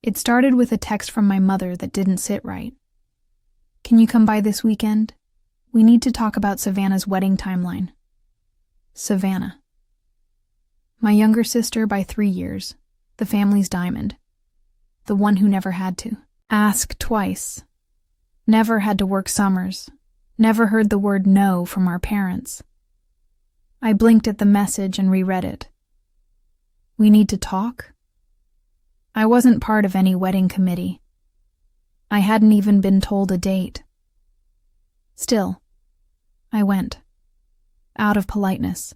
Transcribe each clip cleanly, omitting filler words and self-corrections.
It started with a text from my mother that didn't sit right. "Can you come by this weekend? We need to talk about Savannah's wedding timeline." Savannah. My younger sister by 3 years, the family's diamond, the one who never had to. Ask twice. Never had to work summers. Never heard the word no from our parents. I blinked at the message and reread it. We need to talk? I wasn't part of any wedding committee. I hadn't even been told a date. Still, I went. Out of politeness.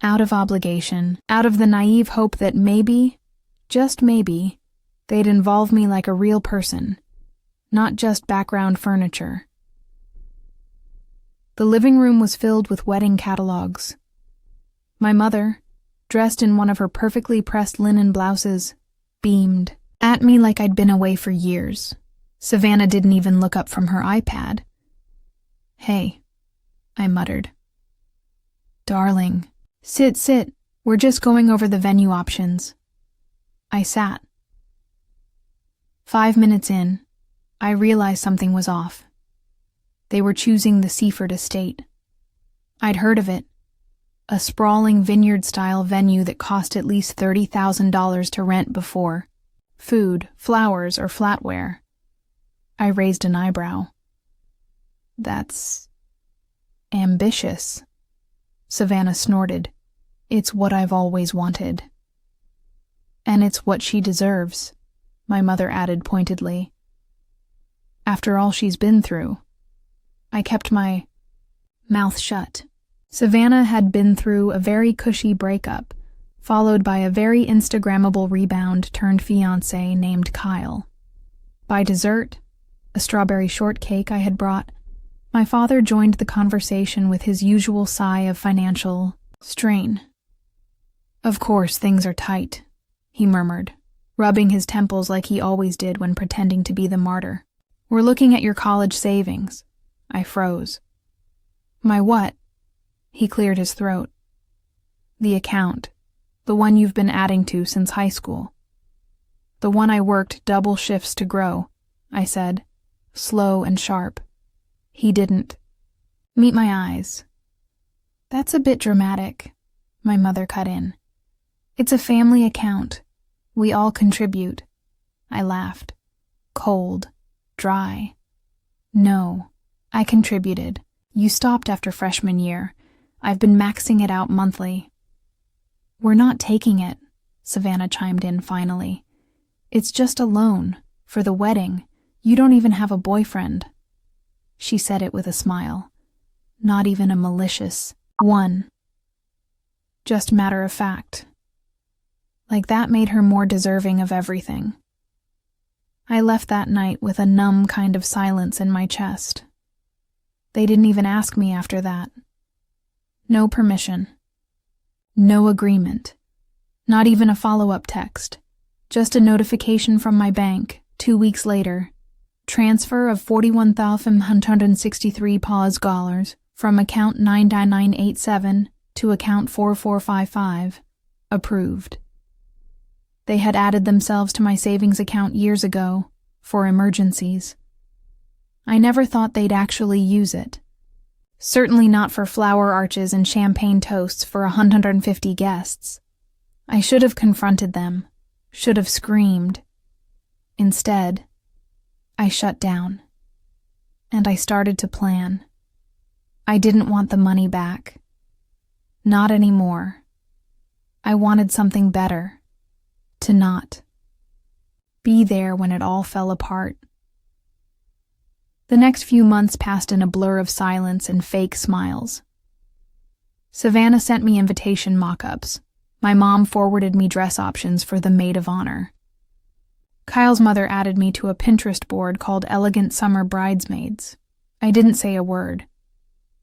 Out of obligation. Out of the naive hope that maybe, just maybe, they'd involve me like a real person, not just background furniture. The living room was filled with wedding catalogs. My mother, dressed in one of her perfectly pressed linen blouses, beamed at me like I'd been away for years. Savannah didn't even look up from her iPad. "Hey," I muttered. "Darling, sit. We're just going over the venue options." I sat. 5 minutes in, I realized something was off. They were choosing the Seaford estate. I'd heard of it. A sprawling vineyard-style venue that cost at least $30,000 to rent before. Food, flowers, or flatware. I raised an eyebrow. "That's ambitious." Savannah snorted. "It's what I've always wanted." "And it's what she deserves," my mother added pointedly. "After all she's been through." I kept my mouth shut. Savannah had been through a very cushy breakup, followed by a very Instagrammable rebound turned fiancé named Kyle. By dessert, a strawberry shortcake I had brought, my father joined the conversation with his usual sigh of financial strain. "Of course, things are tight," he murmured, rubbing his temples like he always did when pretending to be the martyr. "We're looking at your college savings." I froze. "My what?" He cleared his throat. "The account. The one you've been adding to since high school." "The one I worked double shifts to grow," I said, slow and sharp. He didn't. "Meet my eyes." "That's a bit dramatic," my mother cut in. "It's a family account. We all contribute." I laughed. Cold. Dry. "No, I contributed. You stopped after freshman year. I've been maxing it out monthly." "We're not taking it," Savannah chimed in finally. "It's just a loan. For the wedding. You don't even have a boyfriend." She said it with a smile. Not even a malicious one. Just matter of fact. Like that made her more deserving of everything. I left that night with a numb kind of silence in my chest. They didn't even ask me after that. No permission. No agreement. Not even a follow-up text. Just a notification from my bank, 2 weeks later. Transfer of $41,163 from account 99987 to account 4455. Approved. They had added themselves to my savings account years ago, for emergencies. I never thought they'd actually use it. Certainly not for flower arches and champagne toasts for 150 guests. I should have confronted them, should have screamed. Instead, I shut down. And I started to plan. I didn't want the money back. Not anymore. I wanted something better. To not be there when it all fell apart. The next few months passed in a blur of silence and fake smiles. Savannah sent me invitation mock-ups. My mom forwarded me dress options for the maid of honor. Kyle's mother added me to a Pinterest board called Elegant Summer Bridesmaids. I didn't say a word.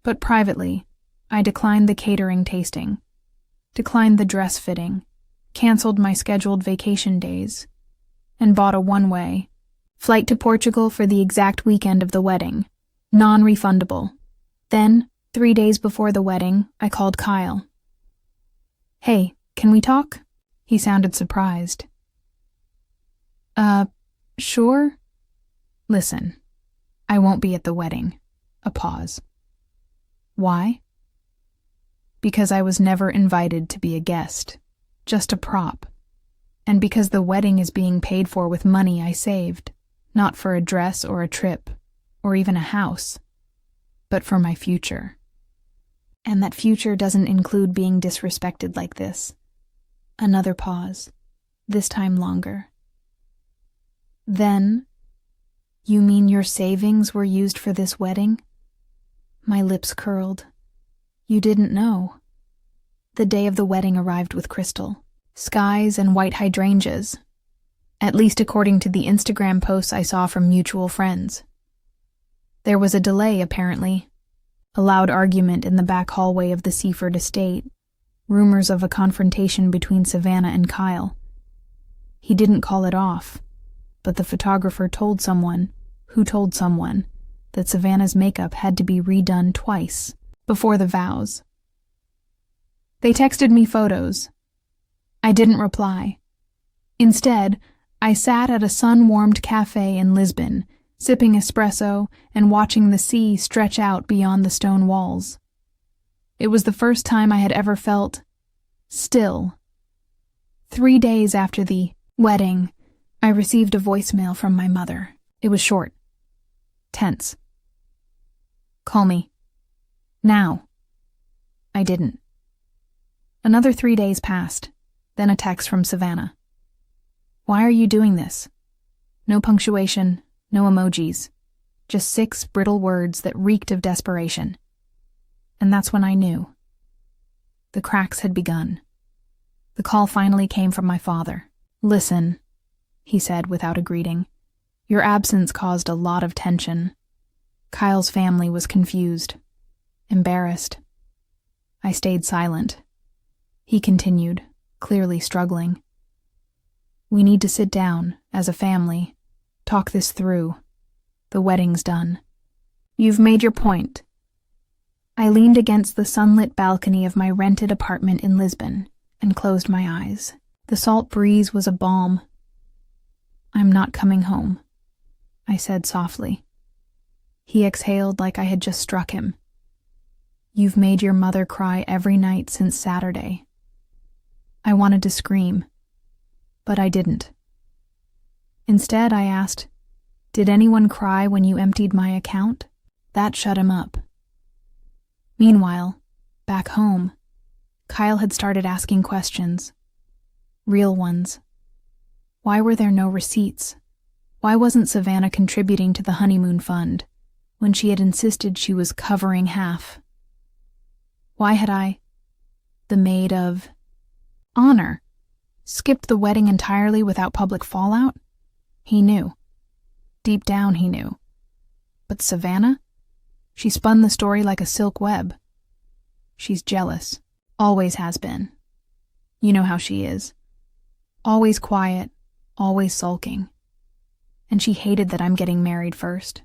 But privately, I declined the catering tasting, declined the dress fitting, canceled my scheduled vacation days, and bought a one-way flight to Portugal for the exact weekend of the wedding, non-refundable. Then, 3 days before the wedding, I called Kyle. "Hey, can we talk?" He sounded surprised. Uh, sure? Listen, I won't be at the wedding. A pause. Why? Because I was never invited to be a guest, just a prop. And because the wedding is being paid for with money I saved, not for a dress or a trip, or even a house, but for my future. And that future doesn't include being disrespected like this. Another pause, this time longer. Then, you mean your savings were used for this wedding? My lips curled. You didn't know. The day of the wedding arrived with crystal, skies and white hydrangeas, at least according to the Instagram posts I saw from mutual friends. There was a delay, apparently. A loud argument in the back hallway of the Seaford estate, rumors of a confrontation between Savannah and Kyle. He didn't call it off, but the photographer told someone, who told someone, that Savannah's makeup had to be redone twice before the vows. They texted me photos. I didn't reply. Instead, I sat at a sun-warmed cafe in Lisbon, sipping espresso and watching the sea stretch out beyond the stone walls. It was the first time I had ever felt still. 3 days after the wedding, I received a voicemail from my mother. It was short, tense. Call me. Now. I didn't. Another 3 days passed, then a text from Savannah. Why are you doing this? No punctuation, no emojis, just 6 brittle words that reeked of desperation. And that's when I knew. The cracks had begun. The call finally came from my father. Listen, he said without a greeting. Your absence caused a lot of tension. Kyle's family was confused, embarrassed. I stayed silent. He continued, clearly struggling. We need to sit down, as a family, talk this through. The wedding's done. You've made your point. I leaned against the sunlit balcony of my rented apartment in Lisbon and closed my eyes. The salt breeze was a balm. I'm not coming home, I said softly. He exhaled like I had just struck him. You've made your mother cry every night since Saturday. I wanted to scream, but I didn't. Instead, I asked, did anyone cry when you emptied my account? That shut him up. Meanwhile, back home, Kyle had started asking questions. Real ones. Why were there no receipts? Why wasn't Savannah contributing to the honeymoon fund when she had insisted she was covering half? Why had I, the maid of honor, skipped the wedding entirely without public fallout? He knew. Deep down he knew. But Savannah? She spun the story like a silk web. She's jealous. Always has been. You know how she is. Always quiet, always sulking. And she hated that I'm getting married first.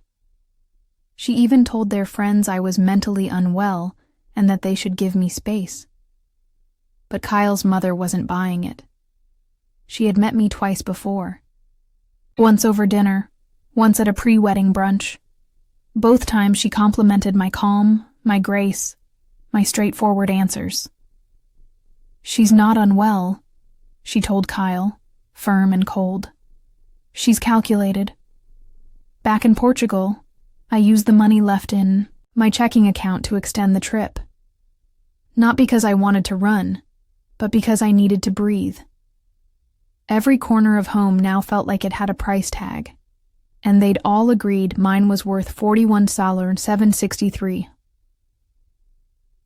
She even told their friends I was mentally unwell and that they should give me space. But Kyle's mother wasn't buying it. She had met me twice before. Once over dinner, once at a pre-wedding brunch. Both times she complimented my calm, my grace, my straightforward answers. She's not unwell, she told Kyle, firm and cold. She's calculated. Back in Portugal, I used the money left in my checking account to extend the trip. Not because I wanted to run, but because I needed to breathe. Every corner of home now felt like it had a price tag, and they'd all agreed mine was worth $41.763.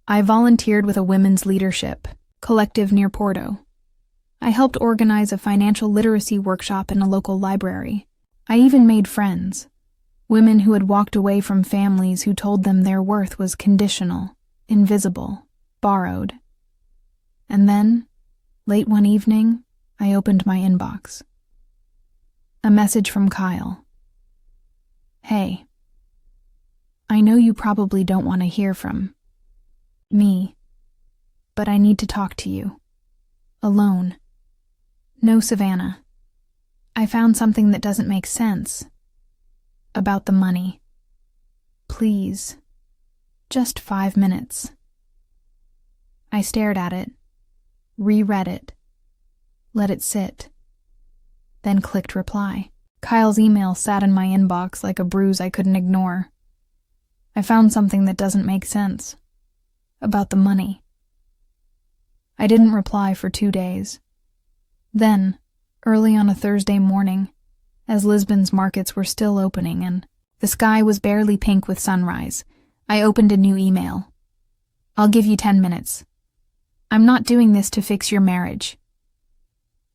I volunteered with a women's leadership collective near Porto. I helped organize a financial literacy workshop in a local library. I even made friends, women who had walked away from families who told them their worth was conditional, invisible, borrowed. And then, late one evening, I opened my inbox. A message from Kyle. Hey, I know you probably don't want to hear from me, but I need to talk to you. Alone. No Savannah. I found something that doesn't make sense. About the money. Please. Just 5 minutes. I stared at it, reread it, let it sit, then clicked reply. Kyle's email sat in my inbox like a bruise I couldn't ignore. I found something that doesn't make sense. About the money. I didn't reply for 2 days. Then, early on a Thursday morning, as Lisbon's markets were still opening and the sky was barely pink with sunrise, I opened a new email. I'll give you 10 minutes. I'm not doing this to fix your marriage.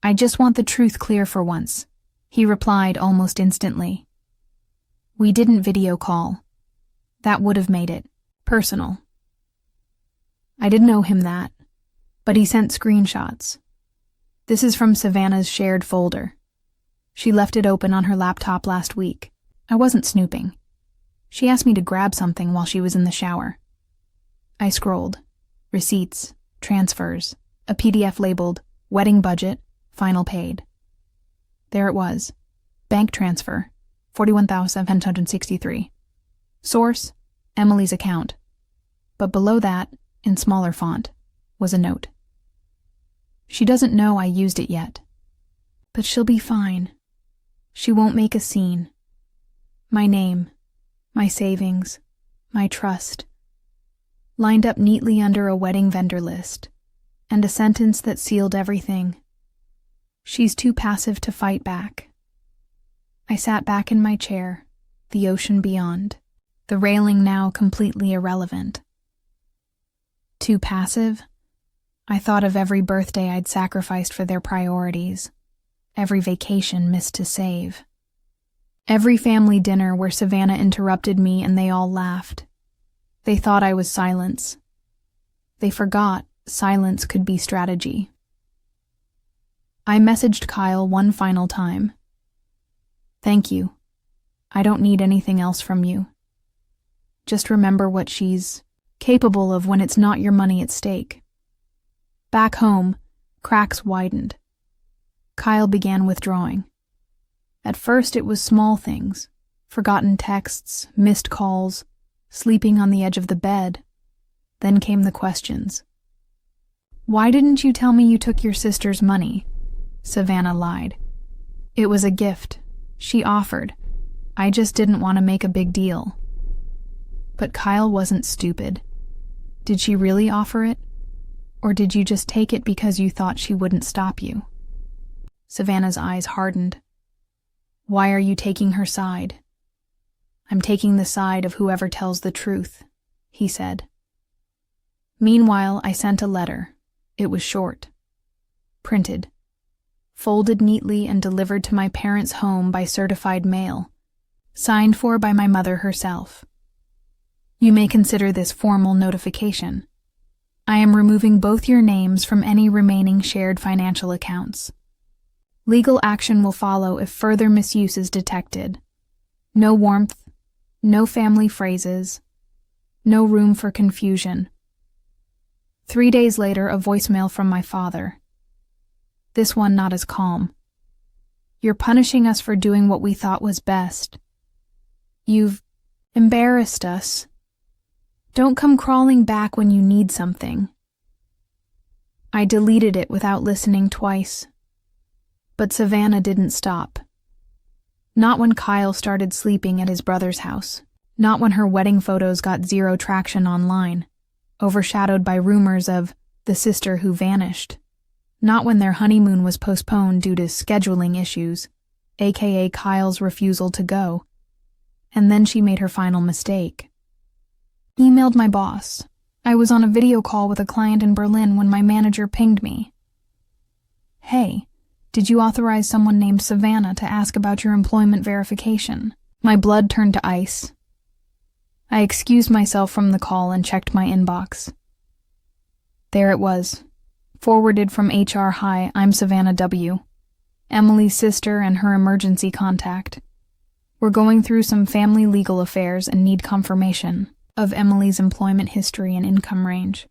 I just want the truth clear for once, he replied almost instantly. We didn't video call. That would have made it personal. I didn't owe him that, but he sent screenshots. This is from Savannah's shared folder. She left it open on her laptop last week. I wasn't snooping. She asked me to grab something while she was in the shower. I scrolled. Receipts, transfers, a PDF labeled, wedding budget, final paid. There it was. Bank transfer, $41,763. Source, Emily's account. But below that, in smaller font, was a note. She doesn't know I used it yet. But she'll be fine. She won't make a scene. My name, my savings, my trust, lined up neatly under a wedding vendor list, and a sentence that sealed everything. She's too passive to fight back. I sat back in my chair, the ocean beyond, the railing now completely irrelevant. Too passive? I thought of every birthday I'd sacrificed for their priorities, every vacation missed to save, every family dinner where Savannah interrupted me and they all laughed. They thought I was silence. They forgot silence could be strategy. I messaged Kyle one final time. Thank you. I don't need anything else from you. Just remember what she's capable of when it's not your money at stake. Back home, cracks widened. Kyle began withdrawing. At first it was small things, forgotten texts, missed calls, sleeping on the edge of the bed. Then came the questions. Why didn't you tell me you took your sister's money? Savannah lied. It was a gift. She offered. I just didn't want to make a big deal. But Kyle wasn't stupid. Did she really offer it? Or did you just take it because you thought she wouldn't stop you? Savannah's eyes hardened. Why are you taking her side? I'm taking the side of whoever tells the truth, he said. Meanwhile, I sent a letter. It was short. Printed. Folded neatly and delivered to my parents' home by certified mail. Signed for by my mother herself. You may consider this formal notification. I am removing both your names from any remaining shared financial accounts. Legal action will follow if further misuse is detected. No warmth, no family phrases, no room for confusion. 3 days later, a voicemail from my father. This one not as calm. You're punishing us for doing what we thought was best. You've embarrassed us. Don't come crawling back when you need something. I deleted it without listening twice. But Savannah didn't stop. Not when Kyle started sleeping at his brother's house. Not when her wedding photos got zero traction online, overshadowed by rumors of the sister who vanished. Not when their honeymoon was postponed due to scheduling issues, aka Kyle's refusal to go. And then she made her final mistake. Emailed my boss. I was on a video call with a client in Berlin when my manager pinged me. Hey, did you authorize someone named Savannah to ask about your employment verification? My blood turned to ice. I excused myself from the call and checked my inbox. There it was. Forwarded from HR. Hi, I'm Savannah W., Emily's sister and her emergency contact. We're going through some family legal affairs and need confirmation of Emily's employment history and income range.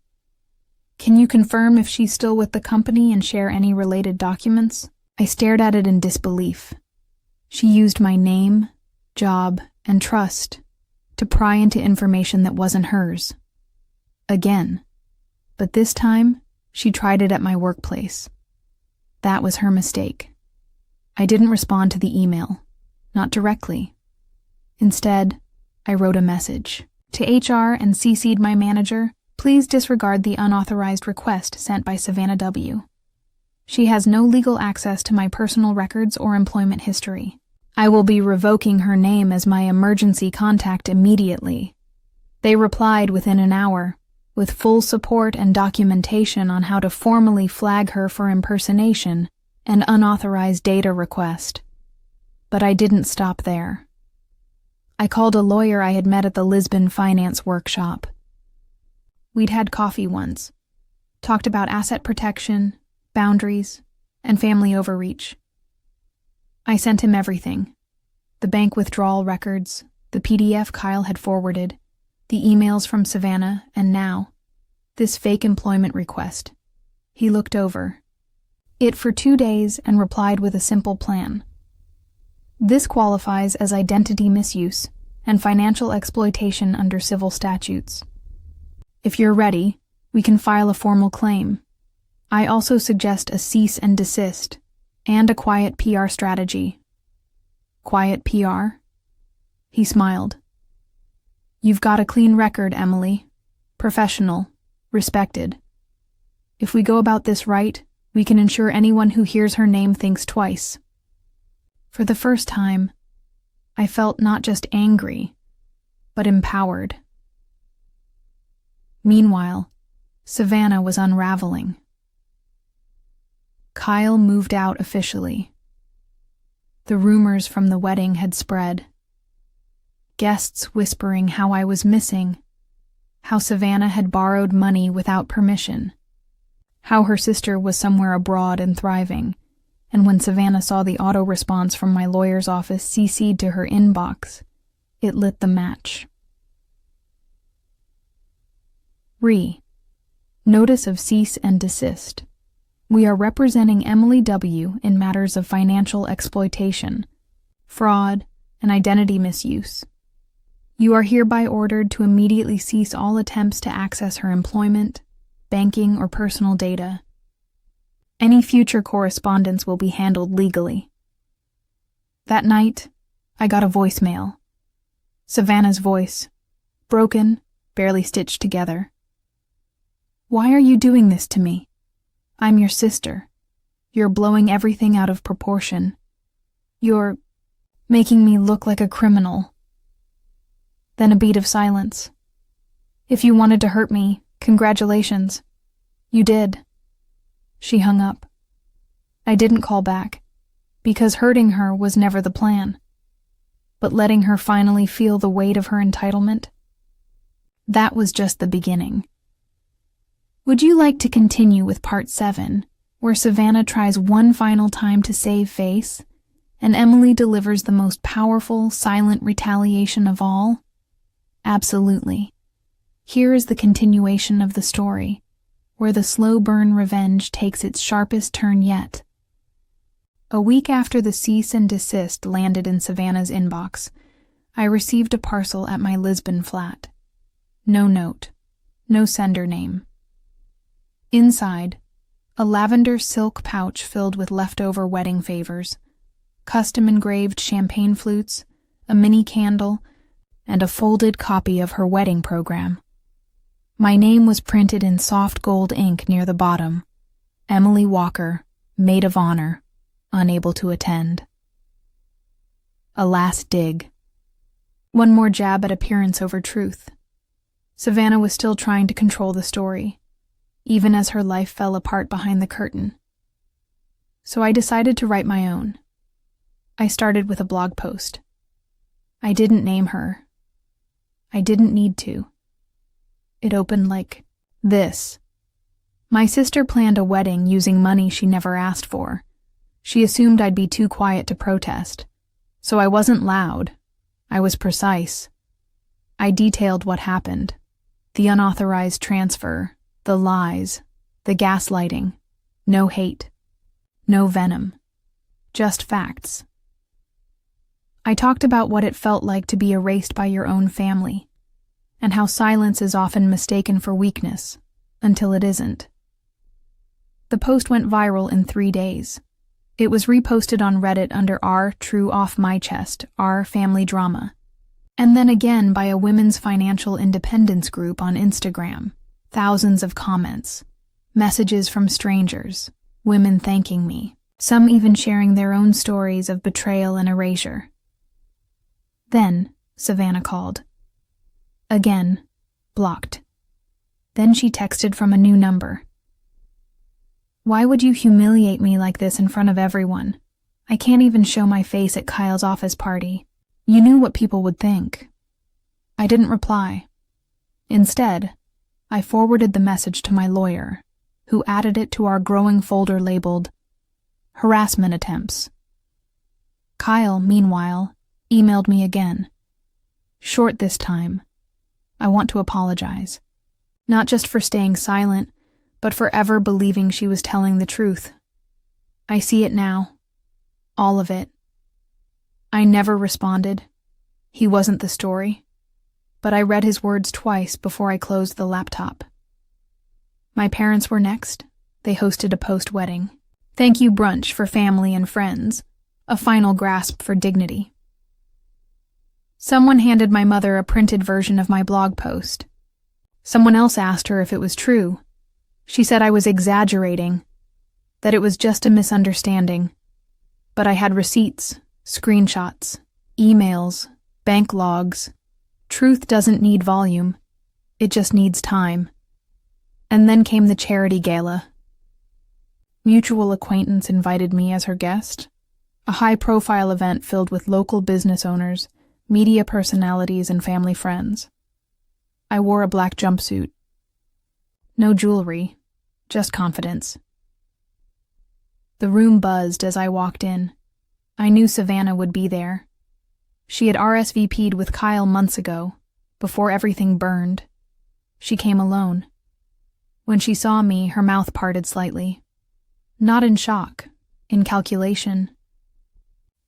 Can you confirm if she's still with the company and share any related documents? I stared at it in disbelief. She used my name, job, and trust to pry into information that wasn't hers. Again. But this time, she tried it at my workplace. That was her mistake. I didn't respond to the email, not directly. Instead, I wrote a message. To HR and CC'd my manager, please disregard the unauthorized request sent by Savannah W. She has no legal access to my personal records or employment history. I will be revoking her name as my emergency contact immediately. They replied within an hour, with full support and documentation on how to formally flag her for impersonation and unauthorized data request. But I didn't stop there. I called a lawyer I had met at the Lisbon finance workshop. We'd had coffee once, talked about asset protection, boundaries, and family overreach. I sent him everything. The bank withdrawal records, the PDF Kyle had forwarded, the emails from Savannah, and now, this fake employment request. He looked over it for 2 days and replied with a simple plan. This qualifies as identity misuse and financial exploitation under civil statutes. If you're ready, we can file a formal claim. I also suggest a cease and desist and a quiet PR strategy. Quiet PR? He smiled. You've got a clean record, Emily. Professional, respected. If we go about this right, we can ensure anyone who hears her name thinks twice. For the first time, I felt not just angry, but empowered. Meanwhile, Savannah was unraveling. Kyle moved out officially. The rumors from the wedding had spread. Guests whispering how I was missing, how Savannah had borrowed money without permission, how her sister was somewhere abroad and thriving, and when Savannah saw the auto response from my lawyer's office CC'd to her inbox, it lit the match. Notice of cease and desist. We are representing Emily W. in matters of financial exploitation, fraud, and identity misuse. You are hereby ordered to immediately cease all attempts to access her employment, banking, or personal data. Any future correspondence will be handled legally. That night, I got a voicemail. Savannah's voice, broken, barely stitched together. Why are you doing this to me? I'm your sister. You're blowing everything out of proportion. You're making me look like a criminal. Then a beat of silence. If you wanted to hurt me, congratulations. You did. She hung up. I didn't call back, because hurting her was never the plan. But letting her finally feel the weight of her entitlement, that was just the beginning. Would you like to continue with part 7, where Savannah tries one final time to save face, and Emily delivers the most powerful, silent retaliation of all? Absolutely. Here is the continuation of the story, where the slow burn revenge takes its sharpest turn yet. A week after the cease and desist landed in Savannah's inbox, I received a parcel at my Lisbon flat. No note, no sender name. Inside, a lavender silk pouch filled with leftover wedding favors, custom-engraved champagne flutes, a mini candle, and a folded copy of her wedding program. My name was printed in soft gold ink near the bottom. Emily Walker, maid of honor, unable to attend. A last dig. One more jab at appearance over truth. Savannah was still trying to control the story, even as her life fell apart behind the curtain. So I decided to write my own. I started with a blog post. I didn't name her. I didn't need to. It opened like this. My sister planned a wedding using money she never asked for. She assumed I'd be too quiet to protest. So I wasn't loud. I was precise. I detailed what happened. The unauthorized transfer, the lies, the gaslighting. No hate. No venom. just facts. I talked about what it felt like to be erased by your own family, and how silence is often mistaken for weakness, until it isn't. The post went viral in 3 days. It was reposted on Reddit under r true off my chest, our family drama, and then again by a women's financial independence group on Instagram. Thousands of comments, messages from strangers, women thanking me, some even sharing their own stories of betrayal and erasure. Then, Savannah called. Again, blocked. Then she texted from a new number. Why would you humiliate me like this in front of everyone? I can't even show my face at Kyle's office party. You knew what people would think. I didn't reply. Instead, I forwarded the message to my lawyer, who added it to our growing folder labeled harassment attempts. Kyle, meanwhile, emailed me again. Short this time. I want to apologize. Not just for staying silent, but for ever believing she was telling the truth. I see it now. All of it. I never responded. He wasn't the story. But I read his words twice before I closed the laptop. My parents were next. They hosted a post-wedding thank you brunch for family and friends, a final grasp for dignity. Someone handed my mother a printed version of my blog post. Someone else asked her if it was true. She said I was exaggerating, that it was just a misunderstanding. But I had receipts, screenshots, emails, bank logs. Truth doesn't need volume. It just needs time. And then came the charity gala. Mutual acquaintance invited me as her guest, a high-profile event filled with local business owners, media personalities, and family friends. I wore a black jumpsuit. No jewelry, just confidence. The room buzzed as I walked in. I knew Savannah would be there. She had RSVP'd with Kyle months ago, before everything burned. She came alone. When she saw me, her mouth parted slightly. Not in shock, in calculation.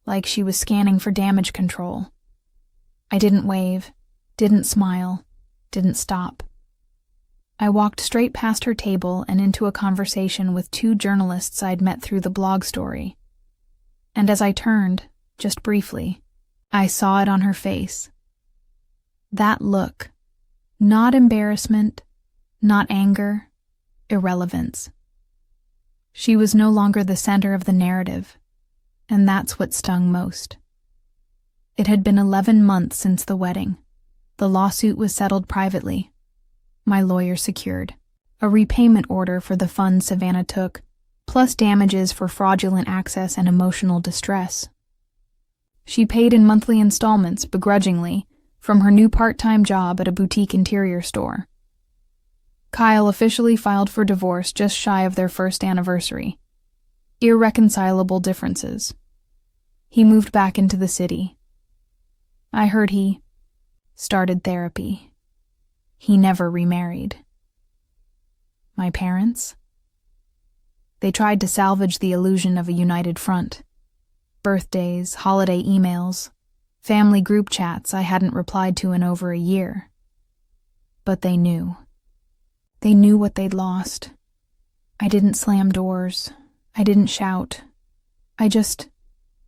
Like she was scanning for damage control. I didn't wave, didn't smile, didn't stop. I walked straight past her table and into a conversation with 2 journalists I'd met through the blog story. And as I turned, just briefly, I saw it on her face. That look. Not embarrassment, not anger, irrelevance. She was no longer the center of the narrative, and that's what stung most. It had been 11 months since the wedding. The lawsuit was settled privately. My lawyer secured a repayment order for the funds Savannah took, plus damages for fraudulent access and emotional distress. She paid in monthly installments, begrudgingly, from her new part-time job at a boutique interior store. Kyle officially filed for divorce just shy of their first anniversary. Irreconcilable differences. He moved back into the city. I heard he started therapy. He never remarried. My parents? They tried to salvage the illusion of a united front. Birthdays, holiday emails, family group chats I hadn't replied to in over a year. But they knew. They knew what they'd lost. I didn't slam doors. I didn't shout. I just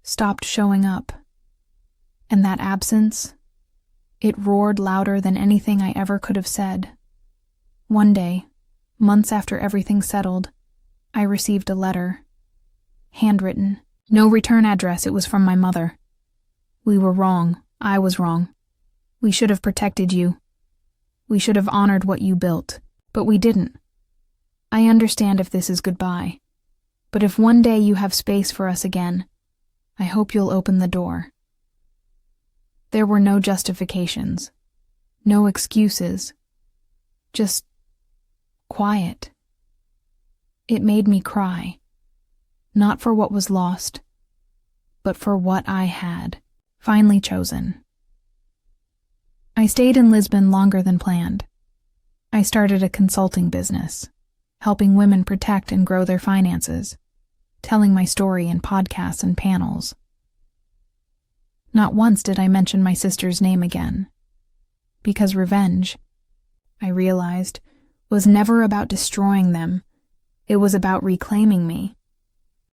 stopped showing up. And that absence, it roared louder than anything I ever could have said. One day, months after everything settled, I received a letter. Handwritten. No return address, it was from my mother. We were wrong. I was wrong. We should have protected you. We should have honored what you built. But we didn't. I understand if this is goodbye. But if one day you have space for us again, I hope you'll open the door. There were no justifications. No excuses. Just quiet. It made me cry. Not for what was lost, but for what I had finally chosen. I stayed in Lisbon longer than planned. I started a consulting business, helping women protect and grow their finances. telling my story in podcasts and panels. Not once did I mention my sister's name again. Because revenge, I realized, was never about destroying them. It was about reclaiming me.